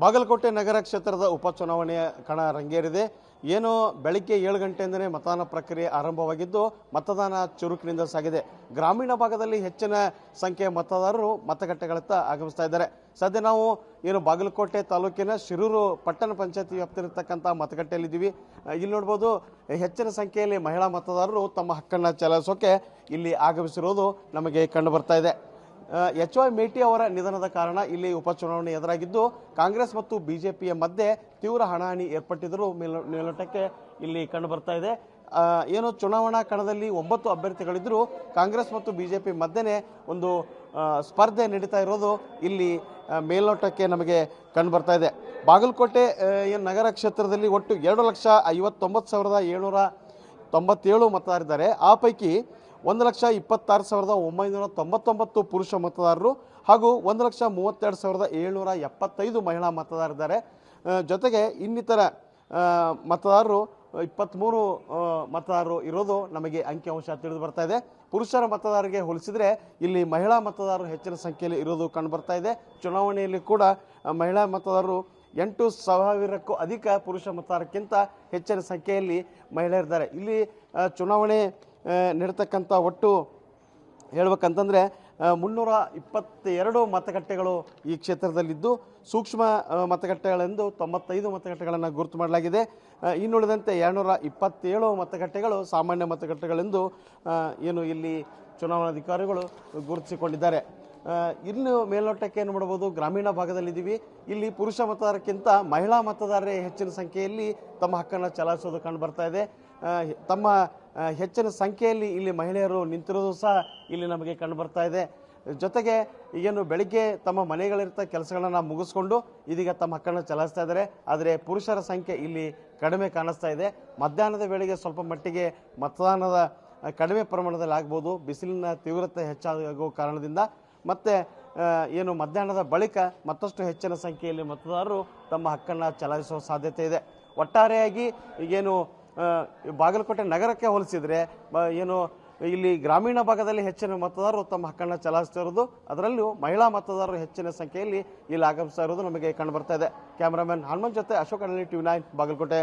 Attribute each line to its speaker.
Speaker 1: ಬಾಗಲಕೋಟೆ ನಗರ ಕ್ಷೇತ್ರದ ಉಪಚುನಾವಣೆಯ ಕಣ ರಂಗೇರಿದೆ. ಏನು ಬೆಳಿಗ್ಗೆ 7 ಗಂಟೆಯಿಂದಲೇ ಮತದಾನ ಪ್ರಕ್ರಿಯೆ ಆರಂಭವಾಗಿದ್ದು ಮತದಾನ ಚುರುಕಿನಿಂದ ಸಾಗಿದೆ. ಗ್ರಾಮೀಣ ಭಾಗದಲ್ಲಿ ಹೆಚ್ಚಿನ ಸಂಖ್ಯೆಯ ಮತದಾರರು ಮತಗಟ್ಟೆಗಳತ್ತ ಆಗಮಿಸ್ತಾ ಇದ್ದಾರೆ. ಸದ್ಯ ನಾವು ಏನು ಬಾಗಲಕೋಟೆ ತಾಲೂಕಿನ ಶಿರೂರು ಪಟ್ಟಣ ಪಂಚಾಯತಿ ವ್ಯಾಪ್ತಿಯಲ್ಲಿರ್ತಕ್ಕಂಥ ಮತಗಟ್ಟೆಯಲ್ಲಿದ್ದೀವಿ. ಇಲ್ಲಿ ನೋಡ್ಬೋದು ಹೆಚ್ಚಿನ ಸಂಖ್ಯೆಯಲ್ಲಿ ಮಹಿಳಾ ಮತದಾರರು ತಮ್ಮ ಹಕ್ಕನ್ನು ಚಲಾಯಿಸೋಕೆ ಇಲ್ಲಿ ಆಗಮಿಸಿರುವುದು ನಮಗೆ ಕಂಡು ಬರ್ತಾ ಇದೆ. ಎಚ್.ವೈ. ಮೇಟಿ ಅವರ ನಿಧನದ ಕಾರಣ ಇಲ್ಲಿ ಉಪಚುನಾವಣೆ ಎದುರಾಗಿದ್ದು ಕಾಂಗ್ರೆಸ್ ಮತ್ತು ಬಿಜೆಪಿಯ ಮಧ್ಯೆ ತೀವ್ರ ಹಣಾಹಣಿ ಏರ್ಪಟ್ಟಿದ್ದರೂ ಮೇಲ್ನೋಟಕ್ಕೆ ಇಲ್ಲಿ ಕಂಡು ಬರ್ತಾ ಇದೆ. ಏನು ಚುನಾವಣಾ ಕಣದಲ್ಲಿ 9 ಅಭ್ಯರ್ಥಿಗಳಿದ್ದರೂ ಕಾಂಗ್ರೆಸ್ ಮತ್ತು ಬಿಜೆಪಿ ಮಧ್ಯೆ ಒಂದು ಸ್ಪರ್ಧೆ ನಡೀತಾ ಇರೋದು ಇಲ್ಲಿ ಮೇಲ್ನೋಟಕ್ಕೆ ನಮಗೆ ಕಂಡು ಬರ್ತಾ ಇದೆ. ಬಾಗಲಕೋಟೆ ನಗರ ಕ್ಷೇತ್ರದಲ್ಲಿ ಒಟ್ಟು 2,59,797 ಮತದಾರರಿದ್ದಾರೆ. ಆ ಪೈಕಿ 1,26,999 ಪುರುಷ ಮತದಾರರು ಹಾಗೂ 1,32,775 ಮಹಿಳಾ ಮತದಾರರಿದ್ದಾರೆ. ಜೊತೆಗೆ ಇನ್ನಿತರ ಮತದಾರರು 23 ಮತದಾರರು ಇರೋದು ನಮಗೆ ಅಂಕಿಅಂಶ ತಿಳಿದು ಬರ್ತಾ ಇದೆ. ಪುರುಷರ ಮತದಾರರಿಗೆ ಹೋಲಿಸಿದರೆ ಇಲ್ಲಿ ಮಹಿಳಾ ಮತದಾರರು ಹೆಚ್ಚಿನ ಸಂಖ್ಯೆಯಲ್ಲಿ ಇರೋದು ಕಂಡು ಬರ್ತಾ ಇದೆ. ಚುನಾವಣೆಯಲ್ಲಿ ಕೂಡ ಮಹಿಳಾ ಮತದಾರರು 8,000ಕ್ಕೂ ಅಧಿಕ ಪುರುಷ ಮತದಾರಕ್ಕಿಂತ ಹೆಚ್ಚಿನ ಸಂಖ್ಯೆಯಲ್ಲಿ ಮಹಿಳೆಯರಿದ್ದಾರೆ. ಇಲ್ಲಿ ಚುನಾವಣೆ ನಡೀತಕ್ಕಂಥ ಒಟ್ಟು ಹೇಳ್ಬೇಕಂತಂದರೆ 322 ಮತಗಟ್ಟೆಗಳು ಈ ಕ್ಷೇತ್ರದಲ್ಲಿದ್ದು ಸೂಕ್ಷ್ಮ ಮತಗಟ್ಟೆಗಳೆಂದು 95 ಮತಗಟ್ಟೆಗಳನ್ನು ಗುರುತು ಮಾಡಲಾಗಿದೆ. ಇನ್ನುಳಿದಂತೆ 227 ಮತಗಟ್ಟೆಗಳು ಸಾಮಾನ್ಯ ಮತಗಟ್ಟೆಗಳೆಂದು ಏನು ಇಲ್ಲಿ ಚುನಾವಣಾಧಿಕಾರಿಗಳು ಗುರುತಿಸಿಕೊಂಡಿದ್ದಾರೆ. ಇನ್ನು ಮೇಲ್ನೋಟಕ್ಕೆ ಏನು ಮಾಡಬಹುದು, ಗ್ರಾಮೀಣ ಭಾಗದಲ್ಲಿದ್ದೀವಿ. ಇಲ್ಲಿ ಪುರುಷ ಮತದಾರಕ್ಕಿಂತ ಮಹಿಳಾ ಮತದಾರರೇ ಹೆಚ್ಚಿನ ಸಂಖ್ಯೆಯಲ್ಲಿ ತಮ್ಮ ಹಕ್ಕನ್ನು ಚಲಾಯಿಸೋದು ಕಂಡು ಬರ್ತಾ ಇದೆ. ತಮ್ಮ ಹೆಚ್ಚಿನ ಸಂಖ್ಯೆಯಲ್ಲಿ ಇಲ್ಲಿ ಮಹಿಳೆಯರು ನಿಂತಿರೋದು ಸಹ ಇಲ್ಲಿ ನಮಗೆ ಕಂಡು ಬರ್ತಾ ಇದೆ. ಜೊತೆಗೆ ಈಗೇನು ಬೆಳಿಗ್ಗೆ ತಮ್ಮ ಮನೆಗಳಿರ್ತ ಕೆಲಸಗಳನ್ನು ಮುಗಿಸ್ಕೊಂಡು ಇದೀಗ ತಮ್ಮ ಹಕ್ಕನ್ನು ಚಲಾಯಿಸ್ತಾ ಇದ್ದಾರೆ. ಆದರೆ ಪುರುಷರ ಸಂಖ್ಯೆ ಇಲ್ಲಿ ಕಡಿಮೆ ಕಾಣಿಸ್ತಾ ಇದೆ. ಮಧ್ಯಾಹ್ನದ ವೇಳೆಗೆ ಸ್ವಲ್ಪ ಮಟ್ಟಿಗೆ ಮತದಾನದ ಕಡಿಮೆ ಪ್ರಮಾಣದಲ್ಲಿ ಆಗ್ಬೋದು, ಬಿಸಿಲಿನ ತೀವ್ರತೆ ಹೆಚ್ಚಾಗುವ ಕಾರಣದಿಂದ. ಮತ್ತು ಏನು ಮಧ್ಯಾಹ್ನದ ಬಳಿಕ ಮತ್ತಷ್ಟು ಹೆಚ್ಚಿನ ಸಂಖ್ಯೆಯಲ್ಲಿ ಮತದಾರರು ತಮ್ಮ ಹಕ್ಕನ್ನು ಚಲಾಯಿಸುವ ಸಾಧ್ಯತೆ ಇದೆ. ಒಟ್ಟಾರೆಯಾಗಿ ಈಗೇನು ಬಾಗಲಕೋಟೆ ನಗರಕ್ಕೆ ಹೋಲಿಸಿದರೆ ಏನು ಇಲ್ಲಿ ಗ್ರಾಮೀಣ ಭಾಗದಲ್ಲಿ ಹೆಚ್ಚಿನ ಮತದಾರರು ತಮ್ಮ ಹಕ್ಕನ್ನು ಚಲಾಯಿಸ್ತಾ ಅದರಲ್ಲೂ ಮಹಿಳಾ ಮತದಾರರು ಹೆಚ್ಚಿನ ಸಂಖ್ಯೆಯಲ್ಲಿ ಇಲ್ಲಿ ಆಗಮಿಸ್ತಾ ಇರೋದು ನಮಗೆ ಕಂಡು ಬರ್ತಾ ಇದೆ. ಕ್ಯಾಮರಾಮನ್ ಹನುಮಂತ್ ಜೊತೆ ಅಶೋಕ್ ಅಡಲಿ, TV9 ಬಾಗಲಕೋಟೆ.